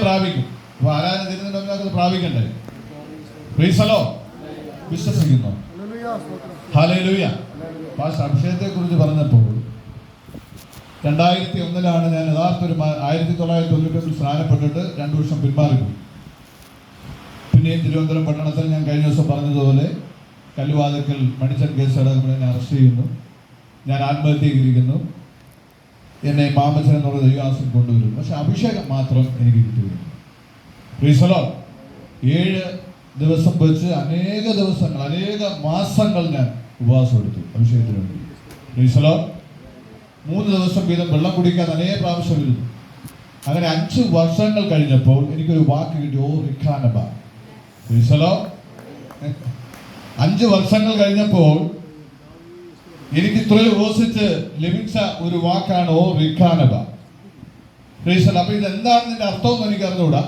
പ്രാപിക്കും. അപ്പൊ ആരാധന തരുന്നുണ്ടെങ്കിൽ അത് പ്രാപിക്കണ്ടേ? Praise the Lord. വിശ്വസിക്കുന്നു. ഹല്ലേലൂയ. പാസ്റ്റർ അഭിഷേകത്തെ കുറിച്ച് പറഞ്ഞപ്പോൾ 2001 ഞാൻ യഥാർത്ഥ ഒരു 1995 സ്നാനപ്പെട്ടിട്ട് 2 വർഷം പിന്മാറിപ്പോയി. പിന്നെയും തിരുവനന്തപുരം പട്ടണത്തിൽ ഞാൻ കഴിഞ്ഞ ദിവസം പറഞ്ഞതുപോലെ കല്ലുവാതിക്കൽ മണിച്ചൻ കേസ് അടക്കം എന്നെ അറസ്റ്റ് ചെയ്യുന്നു. ഞാൻ ആത്മഹത്യയിരിക്കുന്നു. എന്നെ മാമച്ചൻ എന്നുള്ള ദൈവാസം കൊണ്ടുവരും. പക്ഷെ അഭിഷേകം മാത്രം എനിക്ക് കിട്ടുകയില്ല. Price the Lord. 7 ദിവസം വെച്ച് അനേക ദിവസങ്ങൾ, അനേക മാസങ്ങൾ ഞാൻ ഉപവാസം എടുത്തു അഭിഷേകത്തിന് വേണ്ടി. Price the Lord. 3 ദിവസം വീതം വെള്ളം കുടിക്കാൻ അനേക പ്രാവശ്യം ഇരുന്നു. അങ്ങനെ 5 വർഷങ്ങൾ കഴിഞ്ഞപ്പോൾ എനിക്കൊരു വാക്ക് കിട്ടി. ഓ റിഖാനബ. Praise the Lord. 5 വർഷങ്ങൾ കഴിഞ്ഞപ്പോൾ എനിക്ക് ഇത്രയും ഉപസിച്ച് ലഭിച്ച ഒരു വാക്കാണ് ഓ റിഖാനബ. Praise the Lord. അപ്പൊ ഇതെന്താണെന്ന് ഇതിന്റെ അർത്ഥമൊന്നും എനിക്ക് അറിഞ്ഞുകൂടാ.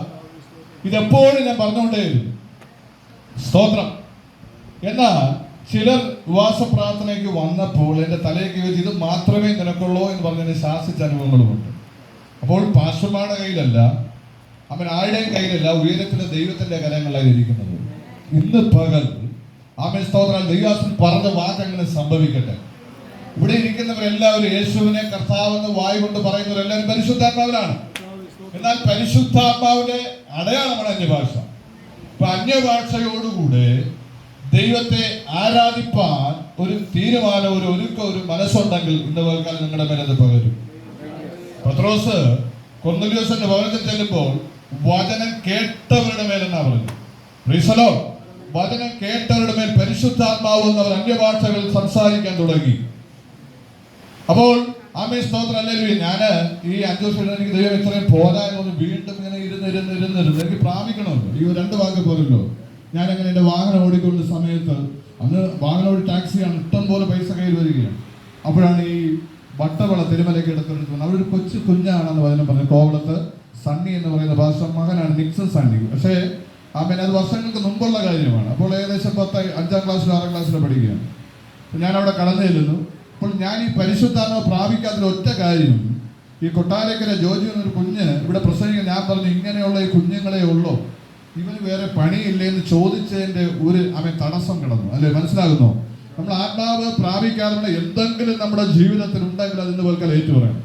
ഇതെപ്പോഴും ഞാൻ പറഞ്ഞുകൊണ്ടേയിരുന്നു. സ്തോത്രം. എന്നാൽ ചിലർ ഉപവാസ പ്രാർത്ഥനയ്ക്ക് വന്നപ്പോൾ എൻ്റെ തലയ്ക്ക് വെച്ച് ഇത് മാത്രമേ നിനക്കുള്ളൂ എന്ന് പറഞ്ഞതിന് ശാസിച്ച അനുഭവങ്ങളുമുണ്ട്. അപ്പോൾ പാസ്റ്റർമാരുടെ കയ്യിലല്ല, അവൻ ആരുടെയും കയ്യിലല്ല, ഉയരത്തിലെ ദൈവത്തിന്റെ കരങ്ങളിലാണ് ഇരിക്കുന്നത്. ഇന്ന് പകൽ ആമേൻ സ്തോത്രം. ദൈവദാസൻ പറഞ്ഞ വാക്കങ്ങനെ സംഭവിക്കട്ടെ. ഇവിടെ ഇരിക്കുന്നവരെല്ലാവരും യേശുവിനെ കർത്താവെന്ന് വായ് കൊണ്ട് പറയുന്നവരെല്ലാവരും പരിശുദ്ധാത്മാവിലാണ്. എന്നാൽ പരിശുദ്ധാത്മാവിന്റെ അടയാളമാണ് അന്യഭാഷ. അപ്പൊ അന്യഭാഷയോടുകൂടെ ദൈവത്തെ ആരാധിപ്പാൻ ഒരു തീരുമാനം, ഒരു ഒരുക്കം, ഒരു മനസ്സുണ്ടെങ്കിൽ ഇന്ന് പകൽക്കാലം നിങ്ങളുടെ മേലത് പകരും. പത്രോസ് കൊർന്നേലിയോസിന്റെ ഭവനത്തിൽ ചെല്ലുമ്പോൾ വചനം കേട്ടവരുടെ മേലെന്നാ പറഞ്ഞു. Price the Lord. വചനം കേട്ടവരുടെ മേൽ പരിശുദ്ധാത്മാവ് എന്നവർ അന്യഭാഷകൾ സംസാരിക്കാൻ തുടങ്ങി. അപ്പോൾ ആമേൻ സ്തോത്രം. ഹല്ലേലൂയ. ഞാൻ ഈ 5 വർഷം എനിക്ക് ദൈവം ഇത്രയും പോരാ എന്നൊന്ന് വീണ്ടും ഇങ്ങനെ ഇരുന്ന് എനിക്ക് പ്രാപിക്കണമല്ലോ. ഈ 2 വാക്ക് പോരല്ലോ. ഞാനങ്ങനെ എൻ്റെ വാഹനം ഓടിക്കൊണ്ട സമയത്ത്, അന്ന് വാഹനം ഓടി ടാക്സിയാണ്, ഇഷ്ടം പോലെ പൈസ കയ്യിൽ വരികയാണ്. അപ്പോഴാണ് ഈ വട്ടവള തിരുമലയ്ക്ക് എടുത്തെടുത്ത് വന്നത്. അവിടെ ഒരു കുഞ്ഞാണെന്ന് വചനം പറഞ്ഞു. കോവളത്ത് സണ്ണി എന്ന് പറയുന്ന പാസ്റ്റർ മകനാണ്, നിക്സൺ സണ്ണി. പക്ഷേ ആമേൻ അത് വർഷങ്ങൾക്ക് മുമ്പുള്ള കാര്യമാണ്. അപ്പോൾ ഏകദേശം 5-ാം ക്ലാസ്സിലോ 6-ാം ക്ലാസ്സിലോ പഠിക്കുകയാണ്. ഞാനവിടെ കടന്നു ചെല്ലുന്നു. അപ്പോൾ ഞാൻ ഈ പരിശുദ്ധാത്മാവ് പ്രാപിക്കാത്ത ഒറ്റ കാര്യം, ഈ കൊട്ടാരക്കര ജോജി എന്നൊരു കുഞ്ഞ് ഇവിടെ പ്രസംഗിക്കാൻ ഞാൻ പറഞ്ഞു, ഇങ്ങനെയുള്ള ഈ കുഞ്ഞുങ്ങളെ ഉള്ളൂ, ഇവന് വേറെ പണിയില്ലേ എന്ന് ചോദിച്ചതിൻ്റെ ഒരു തടസ്സം കിടന്നു. അല്ലെ? മനസ്സിലാകുന്നോ? നമ്മൾ ആത്മാവ് പ്രാപിക്കാതെ എന്തെങ്കിലും നമ്മുടെ ജീവിതത്തിൽ ഉണ്ടെങ്കിൽ അതിന് പോൽക്കാൽ ഏറ്റു പറയണം.